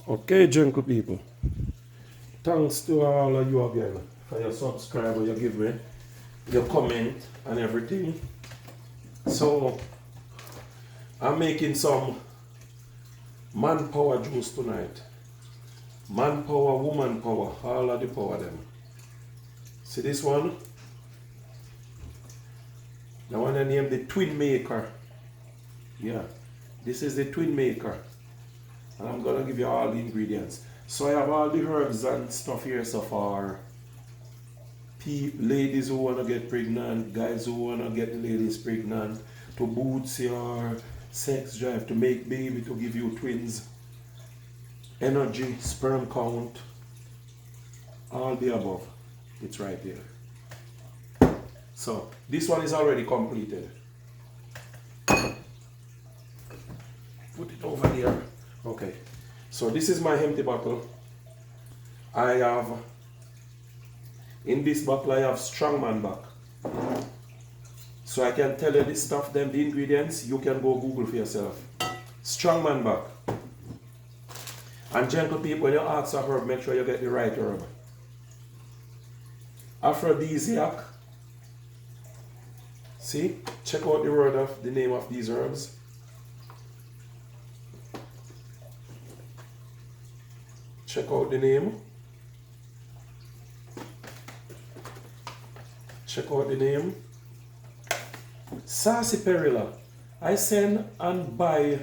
Okay, gentle people. Thanks to all of you again for your subscribe, you give me, your comment and everything. So I'm making some manpower juice tonight. Manpower, woman power, all of the power them. See this one? The one I named the twin maker. Yeah, this is the twin maker. And I'm gonna give you all the ingredients. So I have all the herbs and stuff here so far. Ladies who wanna get pregnant, guys who wanna get the ladies pregnant, to boost your sex drive, to make baby, to give you twins, energy, sperm count, all the above. It's right there. So this one is already completed. Put it over there. Okay, so this is my empty bottle. I have, in this bottle I have Strongman Back. So I can tell you this stuff, them, the ingredients, you can go Google for yourself. Strongman Back. And gentle people, when you ask a herb, make sure you get the right herb. Aphrodisiac. See, check out the name of these herbs. Check out the name. Check out the name. Sassy Perilla. I send and buy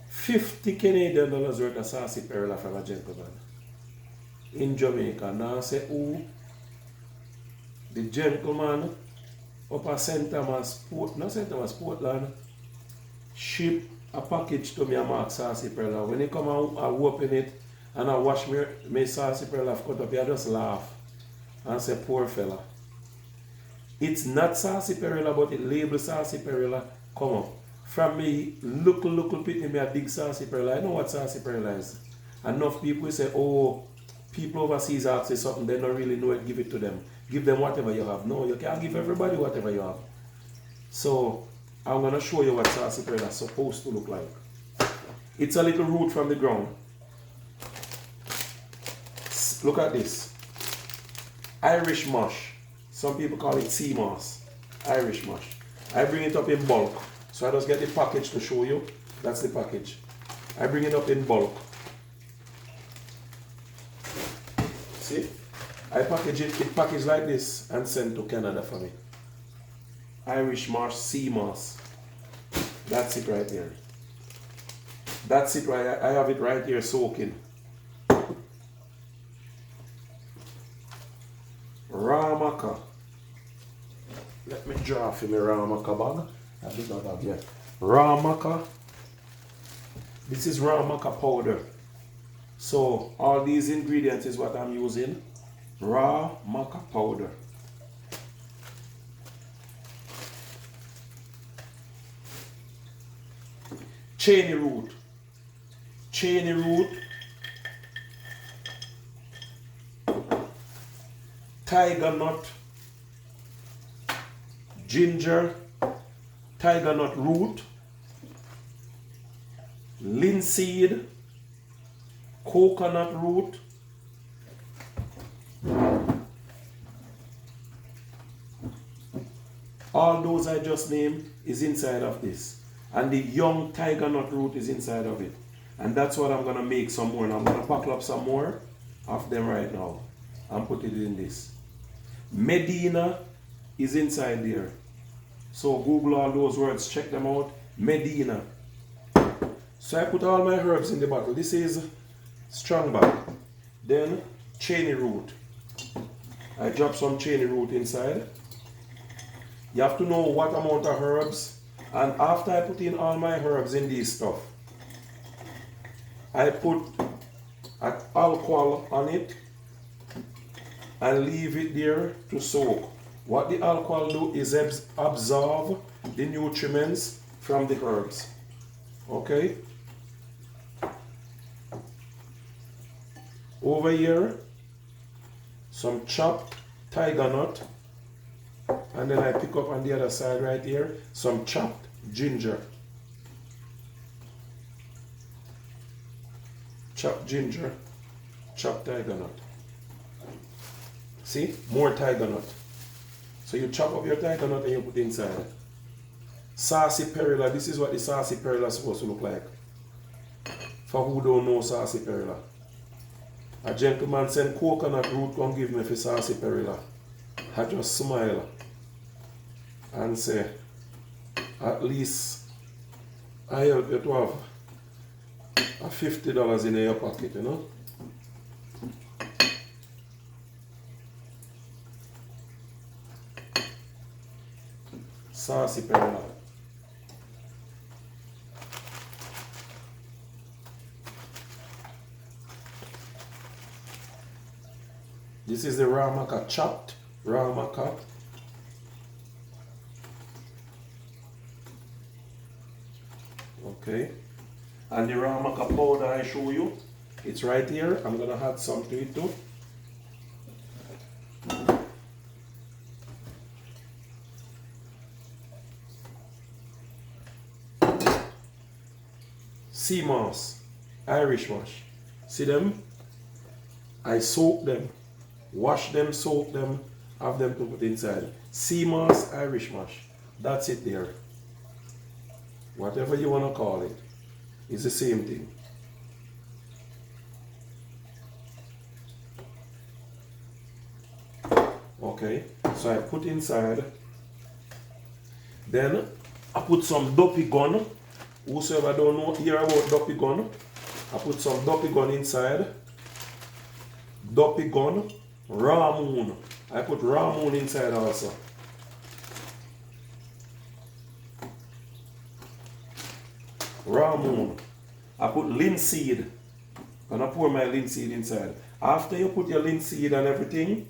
50 Canadian dollars worth of Sassy Perilla from a gentleman in Jamaica. Now I say, who? The gentleman up at St. Thomas, Portland, ship a package to me and mark Sassy Perilla. When he come out, I open it and I watch me Sassy Perilla cut up, I just laugh and say, poor fella. It's not Sassy Perilla, but it labels Sassy Perilla. Come on. From me, local pitney, me a big Sassy Perilla. I know what Sassy Perilla is. Enough people say, oh, people overseas ask you something, they don't really know it, give it to them. Give them whatever you have. No, you can't give everybody whatever you have. So, I'm going to show you what Sassy Perilla is supposed to look like. It's a little root from the ground. Look at this. Irish mush. Some people call it sea moss. Irish mush. I bring it up in bulk. So I just get the package to show you. That's the package. I bring it up in bulk. See? I package it packaged like this and send to Canada for me. Irish mush, sea moss. That's it right there. That's it right. I have it right here soaking. Raw maca. Let me draw for me raw maca bag. A bit of bag here. Raw maca. This is raw maca powder. So all these ingredients is what I'm using. Raw maca powder. Cheney root. Cheney root. Tiger nut, ginger, tiger nut root, linseed, coconut root, all those I just named is inside of this. And the young tiger nut root is inside of it. And that's what I'm going to make some more. And I'm going to buckle up some more of them right now and put it in this. Medina is inside there. So Google all those words, check them out. Medina. So I put all my herbs in the bottle. This is Strongman Back. Then Cheney root. I drop some Cheney root inside. You have to know what amount of herbs. And after I put in all my herbs in this stuff, I put alcohol on it and leave it there to soak. What the alcohol do is absorb the nutrients from the herbs. Okay? Over here, some chopped tiger nut. And then I pick up on the other side right here, some chopped ginger. chop ginger, chop tiger nut. See, more tiger nut. So you chop up your tiger nut and you put inside. Sassy Perilla, this is what the Sassy Perilla is supposed to look like. For who don't know Sassy Perilla. A gentleman sent coconut root come give me for Sassy Perilla. I just smile and say, at least I help you to have a $50 in your pocket, you know. Sassy Perilla. This is the ramaka chopped ramaka. Okay. And the ramaka powder I show you, it's right here. I'm gonna add some to it too. Sea moss, Irish wash. See them? I soak them, wash them, soak them, have them to put inside. Sea moss, Irish wash. That's it there. Whatever you want to call it, it's the same thing. Okay, so I put inside. Then I put some dopey gun. Whosoever don't know hear about dopey gun, I put some dopey gun inside. Dopey gun, raw moon. I put raw moon inside also. Raw moon. I put linseed. And I pour my linseed inside. After you put your linseed and everything,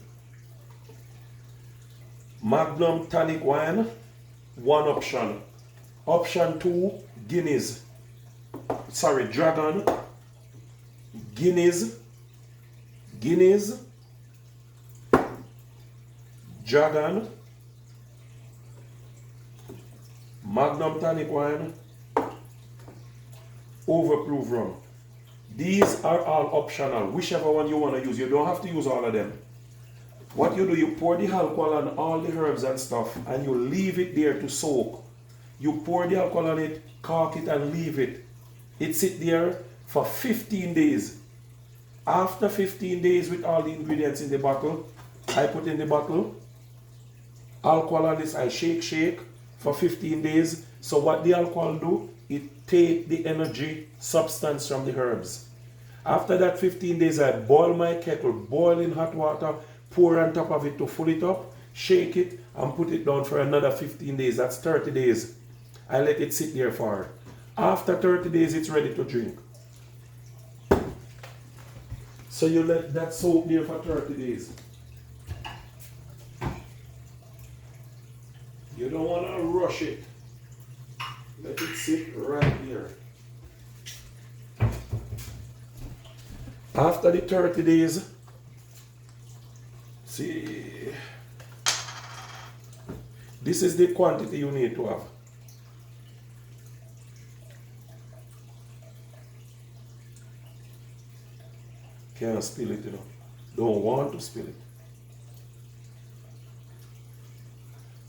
Magnum tonic wine, one option. Option 2, Guinness. Sorry, Dragon. Guinness. Dragon. Magnum tonic wine. Overproof rum. These are all optional. Whichever one you want to use. You don't have to use all of them. What you do, you pour the alcohol on all the herbs and stuff and you leave it there to soak. You pour the alcohol on it, cork it and leave it. It sit there for 15 days. After 15 days with all the ingredients in the bottle, I put in the bottle. Alcohol on this, I shake for 15 days. So what the alcohol do, it take the energy substance from the herbs. After that 15 days, I boil my kettle, boil in hot water, pour on top of it to fill it up, shake it, and put it down for another 15 days. That's 30 days. I let it sit there for. After 30 days, it's ready to drink. So you let that soak there for 30 days. You don't want to rush it. Let it sit right here. After the 30 days, see, this is the quantity you need to have. Can't spill it, you know. Don't want to spill it.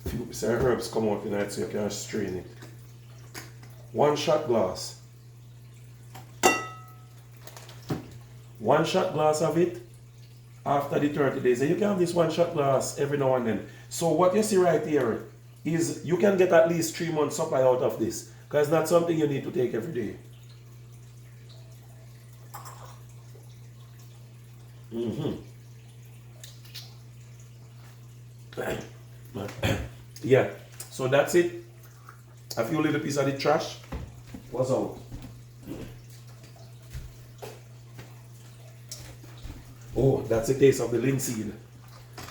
Few herbs come out tonight, so you can strain it. 1 shot glass. 1 shot glass of it after the 30 days. And you can have this 1 shot glass every now and then. So what you see right here is you can get at least 3 months supply out of this. Because it's not something you need to take every day. Yeah, so that's it. A few little pieces of the trash was out. Oh, that's the taste of the linseed.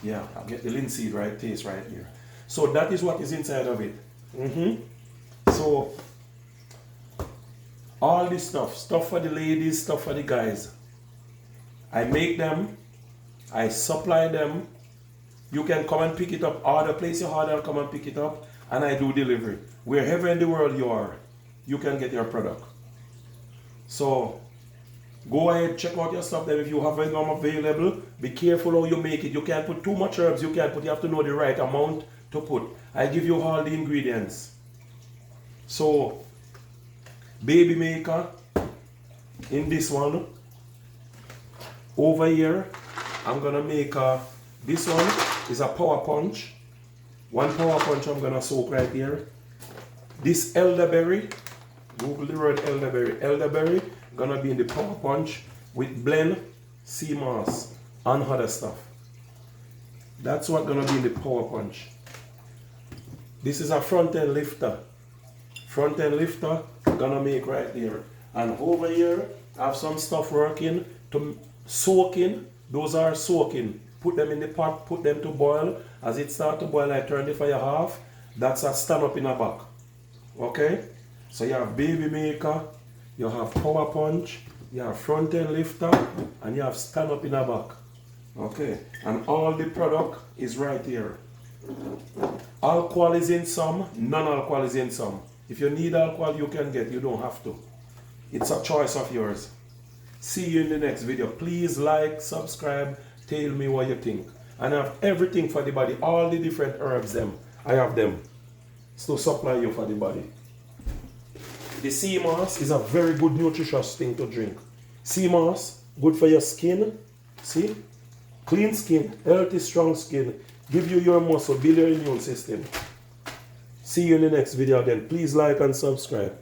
Yeah, I'll get the linseed right taste right here. So that is what is inside of it. So all this stuff for the ladies, stuff for the guys. I make them, I supply them. You can come and pick it up. Order, place your order, come and pick it up, and I do delivery. Wherever in the world you are, you can get your product. So Go ahead, check out your stuff there. If you have them available, be careful how you make it. You can't put too much herbs, you have to know the right amount to put. I give you all the ingredients. So, baby maker, in this one, over here, I'm gonna make this one is a power punch. One power punch I'm gonna soak right here. This elderberry, Google the word elderberry. Elderberry gonna be in the power punch with blend, sea moss, and other stuff. That's what gonna be in the power punch. This is a front end lifter. Front end lifter gonna make right here. And over here, I have some stuff working to soaking. Those are soaking. Put them in the pot, put them to boil. As it starts to boil, I turn the fire off. That's a stand up in a back. Okay? So you have baby maker, you have power punch, you have front end lifter, and you have stand up in a back. Okay? And all the product is right here. Alcohol is in some, non-alcohol is in some. If you need alcohol, you can get, you don't have to. It's a choice of yours. See you in the next video. Please like, subscribe, tell me what you think. And I have everything for the body, all the different herbs them. I have them. So supply you for the body. The sea moss is a very good nutritious thing to drink. Sea moss, good for your skin. See? Clean skin, healthy, strong skin. Give you your muscle, build your immune system. See you in the next video then. Please like and subscribe.